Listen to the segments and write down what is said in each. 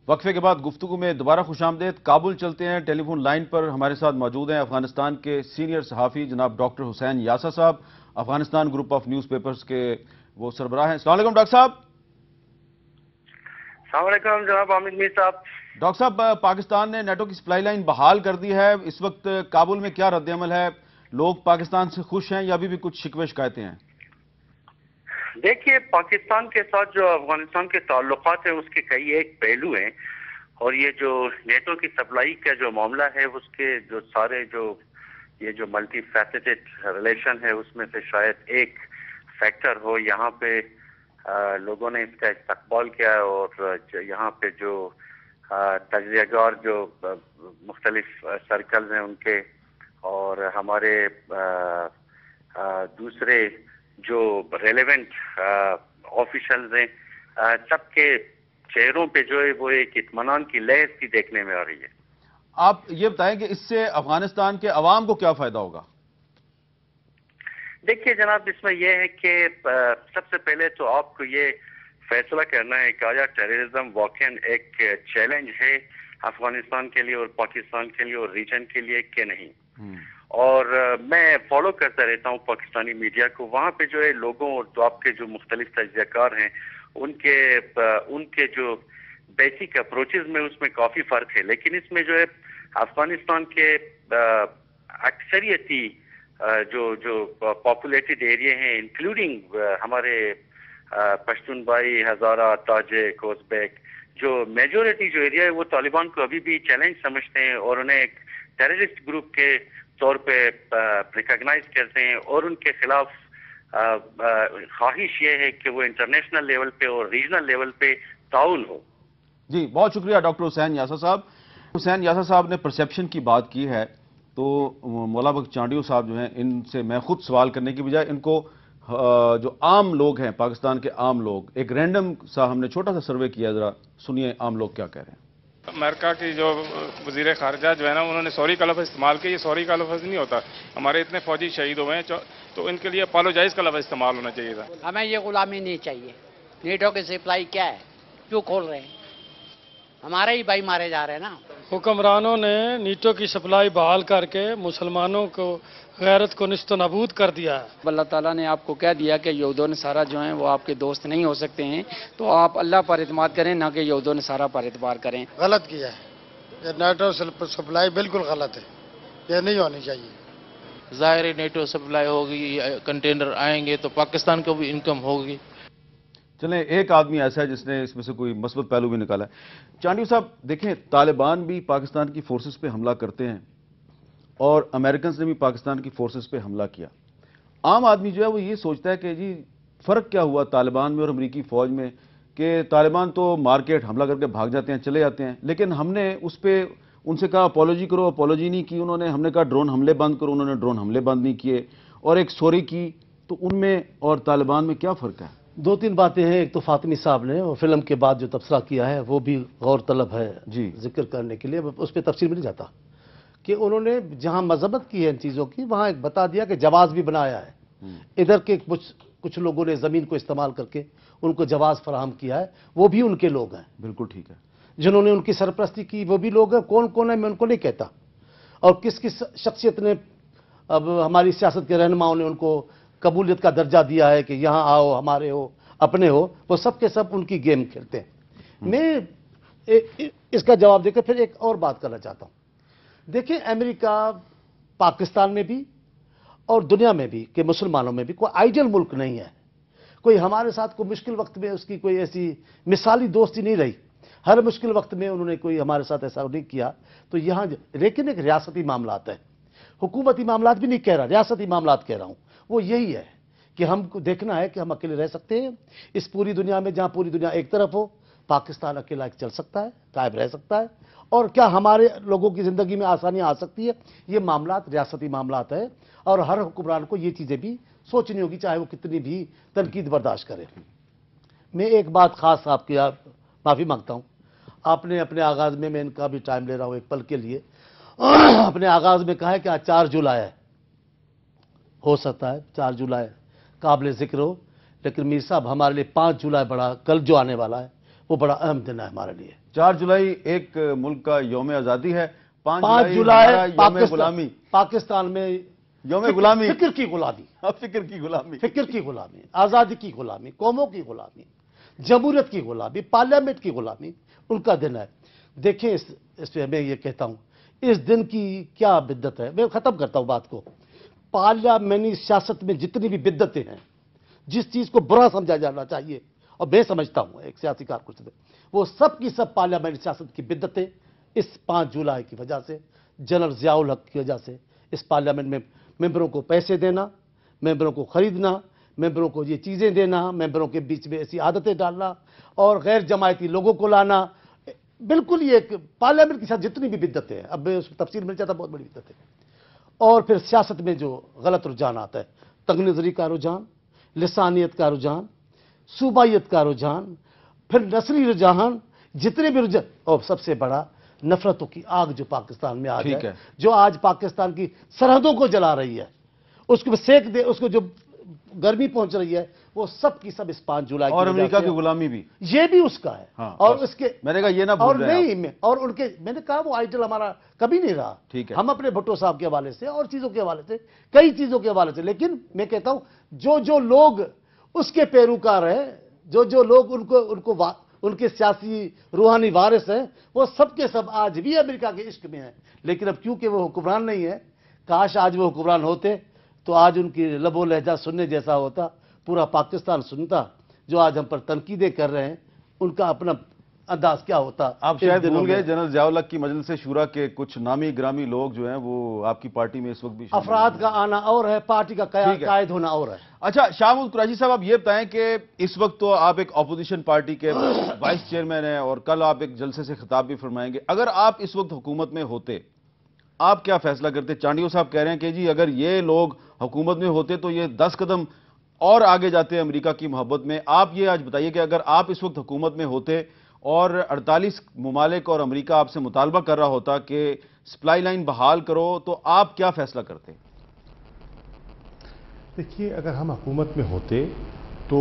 वक्फे के बाद गुफ्तगू में दोबारा खुशामदेद। काबुल चलते हैं, टेलीफोन लाइन पर हमारे साथ मौजूद हैं अफगानिस्तान के सीनियर सहाफ़ी जनाब डॉक्टर हुसैन यासा साहब, Afghanistan group of news papers के वो सरबराह हैं। अस्सलाम वालेकुम डॉक्टर साहब। अस्सलाम वालेकुम जनाब हामिद मीर साहब। डॉक्टर साहब, पाकिस्तान ने नेटो की सप्लाई लाइन बहाल कर दी है। इस वक्त काबुल में क्या रद्द-ए-अमल है? लोग पाकिस्तान से खुश हैं या अभी भी कुछ शिकवे शिकायतें हैं? देखिए, पाकिस्तान के साथ जो अफगानिस्तान के ताल्लुकात हैं उसके कई एक पहलू हैं, और ये जो नेटो की सप्लाई का जो मामला है उसके जो सारे जो ये जो मल्टी फैसेटेड रिलेशन है उसमें से शायद एक फैक्टर हो। यहाँ पे लोगों ने इसका इस्तकबाल किया है, और यहाँ पे जो तजज़ियागार जो मुख्तलिफ सर्कल्स हैं उनके और हमारे दूसरे जो रेलेवेंट ऑफिशियल्स हैं, सबके चेहरों पे जो है वो एक इत्मीनान की लहर सी देखने में आ रही है। आप ये बताएं कि इससे अफगानिस्तान के अवाम को क्या फायदा होगा? देखिए जनाब, इसमें यह है कि सबसे पहले तो आपको ये फैसला करना है कि आया टेररिज्म वाकई एक चैलेंज है अफगानिस्तान के लिए और पाकिस्तान के लिए और रीजन के लिए कि नहीं। और मैं फॉलो करता रहता हूँ पाकिस्तानी मीडिया को। वहाँ पे जो है लोगों और तो आपके जो मुख्तलिफ तजज़ियाकार हैं उनके जो बेसिक अप्रोचेज में उसमें काफ़ी फ़र्क है, लेकिन इसमें जो है अफगानिस्तान के अक्सरियती जो पॉपुलेटेड एरिया हैं इंक्लूडिंग हमारे पश्तून भाई, हज़ारा, ताजिक, उज़्बेक, जो मेजोरिटी जो एरिया है वो तालिबान को अभी भी चैलेंज समझते हैं और उन्हें एक टेररिस्ट ग्रुप के तौर पे रिकॉग्नाइज करते हैं, और उनके खिलाफ ख्वाहिश ये है कि वो इंटरनेशनल लेवल पे और रीजनल लेवल पे ताउन हो। जी, बहुत शुक्रिया डॉक्टर हुसैन यासा साहब। हुसैन यासा साहब ने परसेप्शन की बात की है, तो मौला बख्श चांडियो साहब जो हैं, इनसे मैं खुद सवाल करने की बजाय इनको जो आम लोग हैं, पाकिस्तान के आम लोग, एक रैंडम सा हमने छोटा सा सर्वे किया, जरा सुनिए आम लोग क्या कह रहे हैं। अमेरिका की जो वजीर खारजा जो है ना, उन्होंने सॉरी का लफ्ज़ इस्तेमाल किया। ये सॉरी का लफ्ज़ नहीं होता। हमारे इतने फौजी शहीद हुए हैं तो इनके लिए अपोलोजाइज का लफ्ज़ इस्तेमाल होना चाहिए था। हमें ये गुलामी नहीं चाहिए। नेटो की सप्लाई क्या है, क्यों खोल रहे हैं? हमारे ही भाई मारे जा रहे हैं ना। हुक्मरानों ने नेटो की सप्लाई बहाल करके मुसलमानों को गैरत को निस्तनाबूद कर दिया है। अल्लाह ताला ने आपको कह दिया कि यहूदो नसारा जो हैं वो आपके दोस्त नहीं हो सकते हैं, तो आप अल्लाह पर इत्माद करें, ना कि यहूदो नसारा पर इत्माद करें। गलत किया है, ये नेटो सप्लाई बिल्कुल गलत है, ये नहीं होनी चाहिए। ज़ाहिर है नेटो सप्लाई होगी, कंटेनर आएंगे तो पाकिस्तान को भी इनकम होगी। चलें, एक आदमी ऐसा है जिसने इसमें से कोई मस्बत पहलू भी निकाला है। चांडियो साहब देखें, तालिबान भी पाकिस्तान की फोर्सेस पे हमला करते हैं और अमेरिकन ने भी पाकिस्तान की फोर्सेस पे हमला किया। आम आदमी जो है वो ये सोचता है कि जी फ़र्क क्या हुआ तालिबान में और अमरीकी फ़ौज में, कि तालिबान तो मार्केट हमला करके भाग जाते हैं, चले जाते हैं, लेकिन हमने उस पर उनसे कहा अपोलॉजी करो, अपोलॉजी नहीं की उन्होंने। हमने कहा ड्रोन हमले बंद करो, उन्होंने ड्रोन हमले बंद नहीं किए, और एक सॉरी की। तो उनमें और तालिबान में क्या फ़र्क है? दो तीन बातें हैं। एक तो फातिमी साहब ने और फिल्म के बाद जो तबसरा किया है वो भी गौर तलब है जी जिक्र करने के लिए, उस पर तफसील में नहीं जाता कि उन्होंने जहां मजम्मत की है इन चीज़ों की, वहां एक बता दिया कि जवाज़ भी बनाया है। इधर के कुछ लोगों ने ज़मीन को इस्तेमाल करके उनको जवाज़ फराहम किया है, वो भी उनके लोग हैं। बिल्कुल ठीक है। जिन्होंने उनकी सरपरस्ती की वो भी लोग हैं। कौन कौन है मैं उनको नहीं कहता, और किस किस शख्सियत ने, अब हमारी सियासत के रहनुमाओं ने उनको कबूलियत का दर्जा दिया है कि यहाँ आओ, हमारे हो, अपने हो, वो सब के सब उनकी गेम खेलते हैं। मैं इसका जवाब देकर फिर एक और बात करना चाहता हूं। देखिए, अमेरिका पाकिस्तान में भी और दुनिया में भी कि मुसलमानों में भी कोई आइडियल मुल्क नहीं है। कोई हमारे साथ कोई मुश्किल वक्त में उसकी कोई ऐसी मिसाली दोस्ती नहीं रही। हर मुश्किल वक्त में उन्होंने कोई हमारे साथ ऐसा नहीं किया। तो यहाँ लेकिन एक रियासती मामलात है, हुकूमती मामलात भी नहीं कह रहा, रियासती मामलात कह रहा हूँ। वो यही है कि हमको देखना है कि हम अकेले रह सकते हैं इस पूरी दुनिया में। जहां पूरी दुनिया एक तरफ हो, पाकिस्तान अकेला चल सकता है, कायम रह सकता है, और क्या हमारे लोगों की ज़िंदगी में आसानियां आ सकती है। ये मामलात रियासती मामलात है, और हर हुक्मरान को ये चीज़ें भी सोचनी होगी, चाहे वो कितनी भी तनकीद बर्दाश्त करे। मैं एक बात ख़ास आपकी माफ़ी मांगता हूँ। आपने अपने आगाज़ में, मैं इनका भी टाइम ले रहा हूँ एक पल के लिए, अपने आगाज़ में कहा है कि आज 4 जुलाई है। हो सकता है 4 जुलाई काबिल ज़िक्र हो, लेकिन मीर साहब हमारे लिए 5 जुलाई बड़ा, कल जो आने वाला है वो बड़ा अहम दिन है हमारे लिए। 4 जुलाई एक मुल्क का यौम आज़ादी है, 5 जुलाई पाकिस्तान में यौम गुलामी, फिक्र की गुलामी, फिक्र की गुलामी, फिक्र की गुलामी, आज़ादी की गुलामी, कौमों की गुलामी, जमहूरियत की गुलामी, पार्लियामेंट की गुलामी, उनका दिन है। देखें इस पे मैं ये कहता हूँ इस दिन की क्या बिद्दत है। मैं ख़त्म करता हूँ बात को। पार्लियामेंटी सियासत में जितनी भी बिद्दतें हैं, जिस चीज़ को बुरा समझा जाना चाहिए, और मैं समझता हूँ एक सियासी कारकुन से, वो सब की सब पार्लियामेंटी सियासत की बिद्दतें इस 5 जुलाई की वजह से, जनरल ज़ियाउल हक की वजह से, इस पार्लियामेंट में मेंबरों को पैसे देना, मेंबरों को खरीदना, मेंबरों को ये चीज़ें देना, मेंबरों के बीच में ऐसी आदतें डालना और गैर जमायती लोगों को लाना, बिल्कुल ये पार्लियामेंट के साथ जितनी भी बिद्दतें हैं, अब मैं उस तफसील में चाहता, बहुत बड़ी बिद्दत है। और फिर सियासत में जो गलत रुझान आता है, तंग नज़री का रुझान, लिसानियत का रुझान, सूबाइयत का रुझान, फिर नस्ली रुझान, जितने भी रुझान, और सबसे बड़ा नफरतों की आग जो पाकिस्तान में आज है, जो आज पाकिस्तान की सरहदों को जला रही है, उसको सेक दे, उसको जो गर्मी पहुंच रही है, वो सब की सब इस 5 जुलाई और अमेरिका की गुलामी भी, ये भी उसका है। हाँ, और उसके मैंने कहा ये ना और नहीं, और उनके, मैंने कहा वो आइडल हमारा कभी नहीं रहा। ठीक है, हम अपने भुट्टो साहब के हवाले से और चीजों के हवाले से, कई चीजों के हवाले से, लेकिन मैं कहता हूं जो लोग उसके पैरोकार हैं, जो लोग उनको उनके सियासी रूहानी वारिस हैं, वो सब के सब आज भी अमेरिका के इश्क में हैं। लेकिन अब क्योंकि वो हुक्मरान नहीं है, काश आज वो हुक्मरान होते तो आज उनकी लबो लहजा सुनने जैसा होता, पूरा पाकिस्तान सुनता। जो आज हम पर तनकीदें कर रहे हैं, उनका अपना अंदाज क्या होता। आप शायद भूल गए जनरल ज़ियाउल हक की मजलिस शूरा के कुछ नामी ग्रामी लोग जो हैं वो आपकी पार्टी में इस वक्त भी, अफराद का आना और है, पार्टी का कायद होना और है। अच्छा शाहमूद कुरैशी साहब, आप ये बताएं कि इस वक्त तो आप एक अपोजिशन पार्टी के वाइस चेयरमैन हैं और कल आप एक जलसे से खिताब भी फरमाएंगे। अगर आप इस वक्त हुकूमत में होते, आप क्या फैसला करते? चांडियो साहब कह रहे हैं कि जी अगर ये लोग हुकूमत में होते तो ये 10 कदम और आगे जाते हैं अमेरिका की मोहब्बत में। आप ये आज बताइए कि अगर आप इस वक्त हुकूमत में होते और 48 ममालिक और अमेरिका आपसे मुतालबा कर रहा होता कि सप्लाई लाइन बहाल करो, तो आप क्या फैसला करते? देखिए, अगर हम हुकूमत में होते तो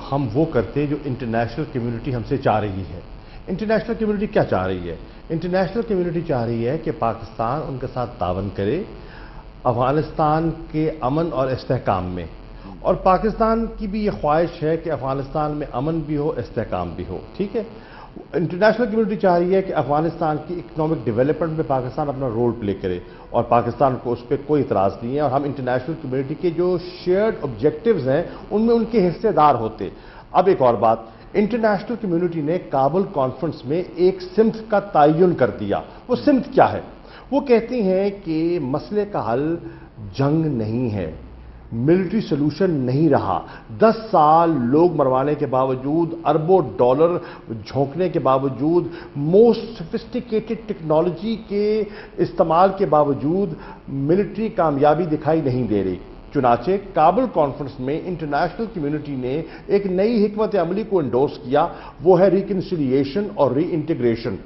हम वो करते जो इंटरनेशनल कम्युनिटी हमसे चाह रही है। इंटरनेशनल कम्युनिटी क्या चाह रही है? इंटरनेशनल कम्युनिटी चाह रही है कि पाकिस्तान उनके साथ तावन करे अफगानिस्तान के अमन और इस्तेहकाम में, और पाकिस्तान की भी ये ख्वाहिश है कि अफगानिस्तान में अमन भी हो, इस्तेहकाम भी हो। ठीक है, इंटरनेशनल कम्युनिटी चाह रही है कि अफगानिस्तान की इकोनॉमिक डेवलपमेंट में पाकिस्तान अपना रोल प्ले करे, और पाकिस्तान को उस पर कोई इतराज़ नहीं है, और हम इंटरनेशनल कम्युनिटी के जो शेयर्ड ऑब्जेक्टिव्स हैं उनमें उनके हिस्सेदार होते। अब एक और बात, इंटरनेशनल कम्युनिटी ने काबुल कॉन्फ्रेंस में एक सिमत का तयन कर दिया। वो सिमत क्या है? वो कहती हैं कि मसले का हल जंग नहीं है, मिलिट्री सोल्यूशन नहीं रहा। 10 साल लोग मरवाने के बावजूद, अरबों डॉलर झोंकने के बावजूद, मोस्ट सोफिस्टिकेटेड टेक्नोलॉजी के इस्तेमाल के बावजूद मिलिट्री कामयाबी दिखाई नहीं दे रही। चुनाचे काबुल कॉन्फ्रेंस में इंटरनेशनल कम्युनिटी ने एक नई हिकमत अमली को एंडोर्स किया, वो है रिकन्सिलिएशन और री इंटीग्रेशन।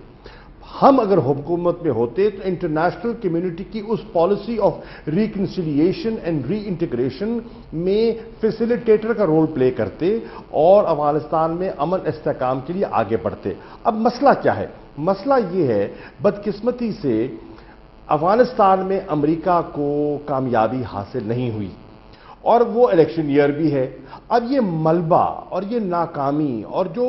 हम अगर हुकूमत में होते तो इंटरनेशनल कम्युनिटी की उस policy of reconciliation and re integration में फैसिलिटेटर का रोल प्ले करते और अफगानिस्तान में अमन इस्तेहकाम के लिए आगे बढ़ते। अब मसला क्या है? मसला ये है, बदकिस्मती से अफगानिस्तान में अमेरिका को कामयाबी हासिल नहीं हुई और वो इलेक्शन ईयर भी है। अब ये मलबा और ये नाकामी और जो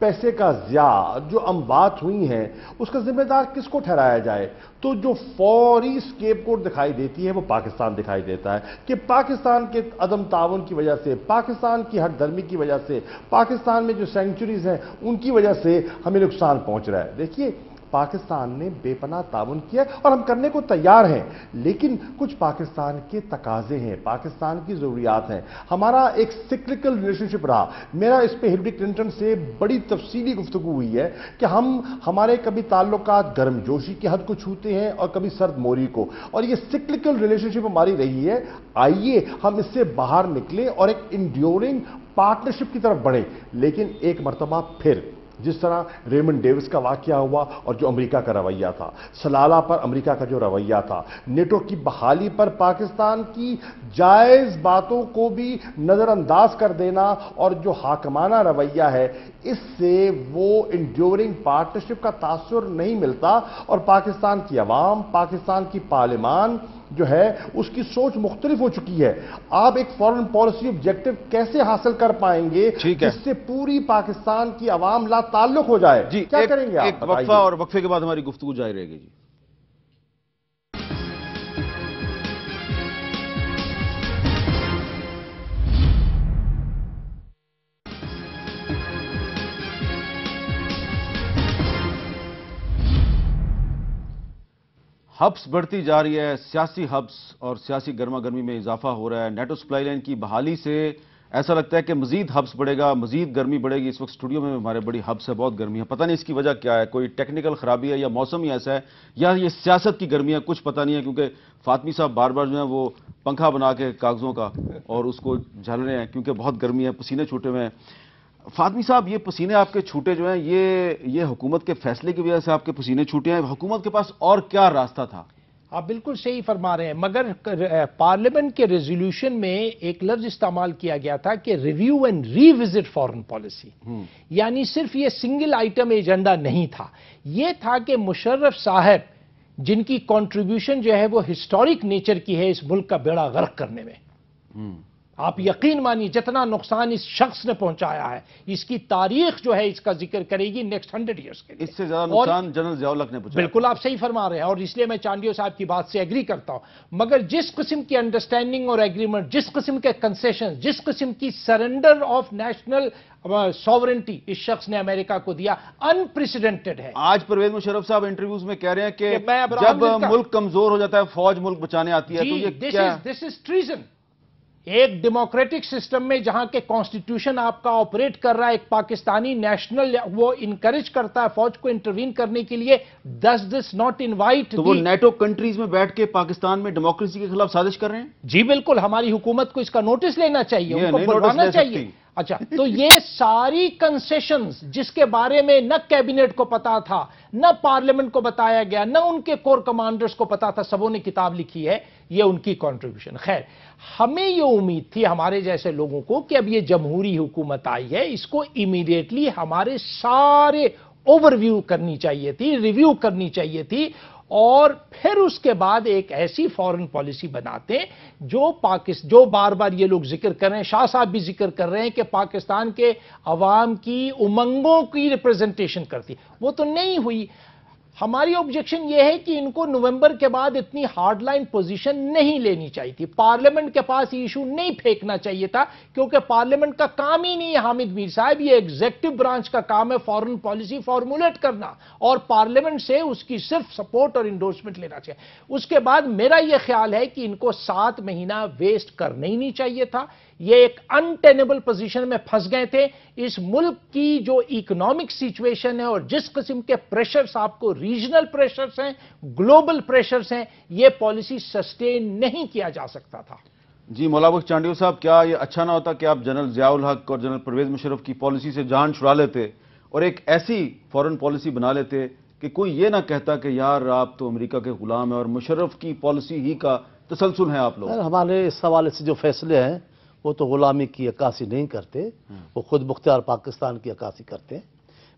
पैसे का ज़िया, जो अमवात हुई हैं, उसका जिम्मेदार किसको ठहराया जाए? तो जो फौरी स्केपगोट दिखाई देती है वो पाकिस्तान दिखाई देता है कि पाकिस्तान के अदम ताउन की वजह से, पाकिस्तान की हठधर्मी की वजह से, पाकिस्तान में जो सेंचुरीज हैं उनकी वजह से हमें नुकसान पहुंच रहा है। देखिए, पाकिस्तान ने बेपनाह ताउन किया और हम करने को तैयार हैं, लेकिन कुछ पाकिस्तान के तकाजे हैं, पाकिस्तान की ज़रूरियात हैं। हमारा एक सिक्लिकल रिलेशनशिप रहा। मेरा इस पे हिलरी क्लिंटन से बड़ी तफसीली गुफ्तगू हुई है कि हमारे कभी ताल्लुकात गर्मजोशी की हद को छूते हैं और कभी सर्द मोरी को, और ये सिक्लिकल रिलेशनशिप हमारी रही है। आइए हम इससे बाहर निकले और एक इंड्योरिंग पार्टनरशिप की तरफ बढ़े। लेकिन एक मरतबा फिर जिस तरह रेमंड डेविस का वाकया हुआ और जो अमेरिका का रवैया था, सलाला पर अमेरिका का जो रवैया था, नेटो की बहाली पर पाकिस्तान की जायज बातों को भी नजरअंदाज कर देना और जो हाकमाना रवैया है, इससे वो इंड्योरिंग पार्टनरशिप का तासुर नहीं मिलता और पाकिस्तान की अवाम, पाकिस्तान की पार्लिमान जो है उसकी सोच मुख्तलिफ हो चुकी है। आप एक फॉरेन पॉलिसी ऑब्जेक्टिव कैसे हासिल कर पाएंगे जिससे पूरी पाकिस्तान की अवाम ला ताल्लुक हो जाए? जी, क्या करेंगे आप? एक वक्फा और वक्फे के बाद हमारी गुफ्तगू जारी रहेगी। जी, हब्स बढ़ती जा रही है, सियासी हब्स और सियासी गर्मा गर्मी में इजाफा हो रहा है। नेटो सप्लाई लाइन की बहाली से ऐसा लगता है कि मजीद हब्स बढ़ेगा, मजीद गर्मी बढ़ेगी। इस वक्त स्टूडियो में हमारे बड़ी हब्स है, बहुत गर्मी है, पता नहीं इसकी वजह क्या है, कोई टेक्निकल खराबी है या मौसम ही ऐसा है या ये सियासत की गर्मी है, कुछ पता नहीं है। क्योंकि फातमी साहब बार बार जो है वो पंखा बना के कागजों का और उसको झल रहे हैं क्योंकि बहुत गर्मी है, पसीने छूटे हुए हैं। फातमी साहब, ये पसीने आपके छूटे जो हैं ये हुकूमत के फैसले की वजह से आपके पसीने छूटे हैं? हुकूमत के पास और क्या रास्ता था? आप बिल्कुल सही फरमा रहे हैं, मगर पार्लियामेंट के रेजोल्यूशन में एक लफ्ज इस्तेमाल किया गया था कि review and revisit foreign policy, यानी सिर्फ ये सिंगल आइटम एजेंडा नहीं था, ये था कि मुशर्रफ साहब जिनकी कंट्रीब्यूशन जो है वो हिस्टोरिक नेचर की है इस मुल्क का बेड़ा गर्क करने में। आप यकीन मानिए जितना नुकसान इस शख्स ने पहुंचाया है, इसकी तारीख जो है इसका जिक्र करेगी नेक्स्ट 100 ईयर्स के लिए। इससे ज्यादा नुकसान जनरल ज़ियाउल हक ने पहुंचाया। बिल्कुल आप सही फरमा रहे हैं और इसलिए मैं चांडियो साहब की बात से एग्री करता हूं। मगर जिस किस्म की अंडरस्टैंडिंग और एग्रीमेंट, जिस किस्म के कंसेशन, जिस किस्म की सरेंडर ऑफ नेशनल सॉवरेंटी इस शख्स ने अमेरिका को दिया, अनप्रेसिडेंटेड है। आज परवेज मुशर्रफ साहब इंटरव्यूज में कह रहे हैं कि जब मुल्क कमजोर हो जाता है फौज मुल्क बचाने आती है, तो ये क्या? This is treason. एक डेमोक्रेटिक सिस्टम में जहां के कॉन्स्टिट्यूशन आपका ऑपरेट कर रहा है, एक पाकिस्तानी नेशनल वो इनकरेज करता है फौज को इंटरवीन करने के लिए, डज दिस नॉट इनवाइट? तो वो नेटो कंट्रीज में बैठ के पाकिस्तान में डेमोक्रेसी के खिलाफ साजिश कर रहे हैं? जी बिल्कुल, हमारी हुकूमत को इसका नोटिस लेना चाहिए, उनको बुलवाना चाहिए। अच्छा, तो ये सारी कंसेशंस जिसके बारे में न कैबिनेट को पता था, न पार्लियामेंट को बताया गया, न उनके कोर कमांडर्स को पता था, सबों ने किताब लिखी है, ये उनकी कंट्रीब्यूशन। खैर, हमें ये उम्मीद थी हमारे जैसे लोगों को कि अब ये जमहूरी हुकूमत आई है, इसको इमीडिएटली हमारे सारे ओवरव्यू करनी चाहिए थी, रिव्यू करनी चाहिए थी और फिर उसके बाद एक ऐसी फॉरेन पॉलिसी बनाते जो बार बार ये लोग जिक्र कर रहे हैं, शाह साहब भी जिक्र कर रहे हैं कि पाकिस्तान के अवाम की उमंगों की रिप्रेजेंटेशन करती, वो तो नहीं हुई। हमारी ऑब्जेक्शन यह है कि इनको नवंबर के बाद इतनी हार्ड लाइन पोजीशन नहीं लेनी चाहिए थी, पार्लियामेंट के पास ये इशू नहीं फेंकना चाहिए था, क्योंकि पार्लियामेंट का काम ही नहीं है हामिद मीर साहब, ये एग्जीक्यूटिव ब्रांच का काम है फॉरेन पॉलिसी फॉर्मुलेट करना और पार्लियामेंट से उसकी सिर्फ सपोर्ट और इंडोर्समेंट लेना चाहिए। उसके बाद मेरा यह ख्याल है कि इनको 7 महीना वेस्ट करना ही नहीं चाहिए था, ये एक अनटेनेबल पोजीशन में फंस गए थे। इस मुल्क की जो इकोनॉमिक सिचुएशन है और जिस किस्म के प्रेशर्स आपको रीजनल प्रेशर्स हैं, ग्लोबल प्रेशर्स हैं, ये पॉलिसी सस्टेन नहीं किया जा सकता था। जी मौला बख्श चांडियो साहब, क्या ये अच्छा ना होता कि आप जनरल ज़ियाउल हक और जनरल परवेज मुशर्रफ की पॉलिसी से जान छुड़ा लेते और एक ऐसी फॉरेन पॉलिसी बना लेते कि कोई ये ना कहता कि यार आप तो अमेरिका के गुलाम है और मुशर्रफ की पॉलिसी ही का तसलसल है आप लोग? हमारे इस हवाले से जो फैसले हैं वो तो गुलामी की अक्कासी नहीं करते, वो खुद मुख्तियार पाकिस्तान की अक्कासी करते हैं।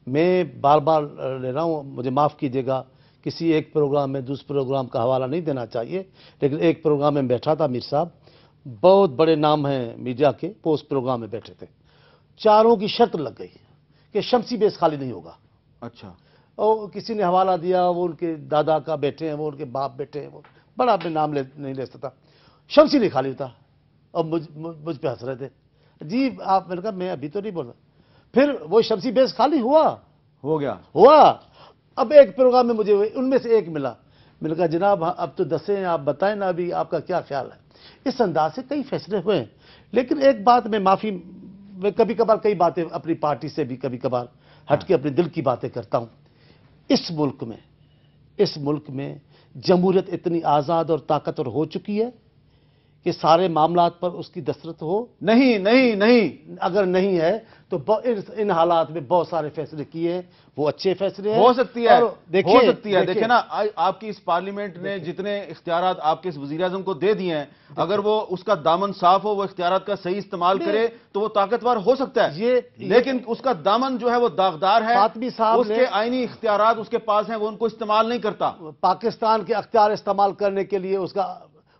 मैं बार बार ले रहा हूँ, मुझे माफ़ कीजिएगा, किसी एक प्रोग्राम में दूसरे प्रोग्राम का हवाला नहीं देना चाहिए, लेकिन एक प्रोग्राम में बैठा था मीर साहब, बहुत बड़े नाम हैं मीडिया के, पोस्ट प्रोग्राम में बैठे थे, चारों की शर्त लग गई कि शमसी बेस खाली नहीं होगा। अच्छा, और किसी ने हवाला दिया वो उनके दादा का बेटे हैं, वो उनके बाप बेटे हैं, वो बड़ा अपने नाम नहीं ले सकता, शमसी नहीं खाली होता। और मुझ पे हंस रहे थे, जी आप, मैंने कहा मैं अभी तो नहीं बोल रहा। फिर वो शमसी बेस खाली हुआ, हो गया, हुआ। अब एक प्रोग्राम में मुझे उनमें से एक मिला, मैंने कहा जनाब अब तो 10 हैं, आप बताएं ना अभी आपका क्या ख्याल है। इस अंदाज से कई फैसले हुए हैं, लेकिन एक बात में माफ़ी, मैं कभी कभार कई बातें अपनी पार्टी से भी कभी कभार हट के अपने दिल की बातें करता हूँ। इस मुल्क में जमहूरियत इतनी आज़ाद और ताकतवर हो चुकी है کہ سارے معاملات پر اس کی دستخط ہو؟ نہیں اگر نہیں ہے تو ان حالات میں بہت سارے فیصلے کیے ہیں، وہ اچھے فیصلے ہیں۔ ہو سکتی ہے، ہو سکتی ہے۔ دیکھیں نا، آپ کی اس پارلیمنٹ نے جتنے اختیارات آپ کے اس وزیر اعظم کو دے دیے ہیں، اگر وہ اس کا دامن صاف ہو، وہ اختیارات کا صحیح استعمال کرے تو وہ طاقتور ہو سکتا ہے، لیکن اس کا دامن جو ہے وہ داغدار ہے، اس کے آئینی اختیارات اس کے پاس ہیں، وہ ان کو استعمال نہیں کرتا۔ پاکستان کے اختیار استعمال کرنے کے لیے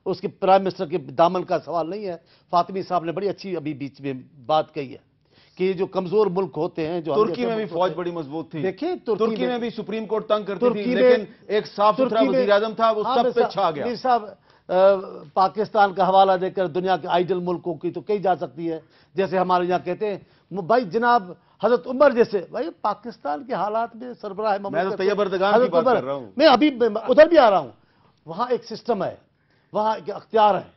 اس کے پرائم منسٹر کے دامن کا سوال نہیں ہے۔ فاطمی صاحب نے بڑی اچھی ابھی بیچ میں بات کہی ہے کہ جو کمزور ملک ہوتے ہیں، جو ترکی میں بھی فوج بڑی مضبوط تھی، دیکھیں ترکی میں بھی سپریم کورٹ تنگ کرتی تھی، لیکن ایک صاف ستھرا وزیر اعظم تھا، وہ سب پہ چھا گیا۔ میر صاحب، پاکستان کا حوالہ دے کر دنیا کے آئیڈل ملکوں کی تو کہی جا سکتی ہے، جیسے ہمارے یہاں کہتے ہیں بھائی جناب حضرت عمر جیسے، بھائی پاکستان کے حالات میں سربراہ میں تو طیب اردگان کی بات کر رہا ہوں، میں ابھی ادھر بھی آ رہا ہوں۔ وہاں ایک سسٹم ہے، وہاں ایک اختیار ہے۔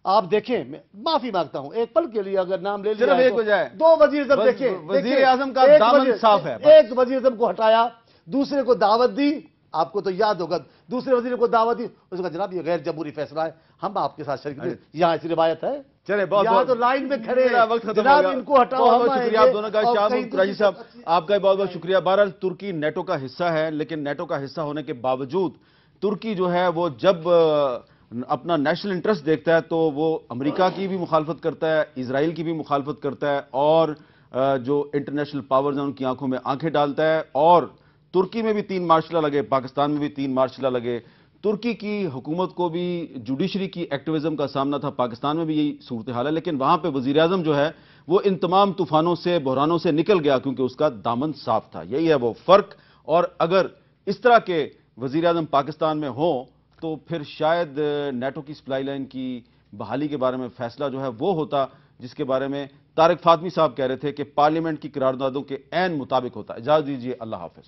آپ دیکھیں، میں معافی مانگتا ہوں ایک پل کے لیے اگر نام لے لیا ایک بجائے دو وزیر اعظم، دیکھیں وزیر اعظم کا دامن صاف ہے، ایک وزیر اعظم کو ہٹایا، دوسرے کو دعوت دی، آپ کو تو یاد ہوگا دوسرے وزیر کو دعوت دی، اس کا جناب یہ غیر جمہوری فیصلہ ہے، ہم آپ کے ساتھ شریک ہیں، یہاں ایسی روایت ہے۔ چلے یہاں تو لائن میں کھڑے ہیں، جناب ان کو ہٹاؤ، بہت بہت شکریہ آپ دونوں کا۔ شاہ قریشی صاحب آپ کا بہت بہت شکریہ۔ بہرحال ترکی نیٹو کا حصہ ہے، لیکن نیٹو کا حصہ ہونے کے باوجود ترکی جو ہے وہ جب اپنا نیشنل انٹرسٹ دیکھتا ہے تو وہ امریکہ کی بھی مخالفت کرتا ہے، اسرائیل کی بھی مخالفت کرتا ہے، اور جو انٹرنیشنل پاورز ہیں ان کی آنکھوں میں آنکھیں ڈالتا ہے۔ اور ترکی میں بھی 3 مارچ لگے، پاکستان میں بھی 3 مارچ لگے۔ ترکی کی حکومت کو بھی جوڈیشری کی ایکٹیویزم کا سامنا تھا، پاکستان میں بھی یہی صورتحال ہے، لیکن وہاں پہ وزیر اعظم جو ہے وہ ان تمام طوفانوں سے، بحرانوں سے نکل گیا کیونکہ اس کا دامن صاف تھا۔ یہی ہے وہ فرق، اور اگر اس طرح کے وزیر اعظم پاکستان میں ہوں تو پھر شاید نیٹو کی سپلائی لائن کی بحالی کے بارے میں فیصلہ جو ہے وہ ہوتا، جس کے بارے میں طارق فاطمی صاحب کہہ رہے تھے کہ پارلیمنٹ کی قراردادوں کے عین مطابق ہوتا۔ اجازت دیجیے، اللہ حافظ۔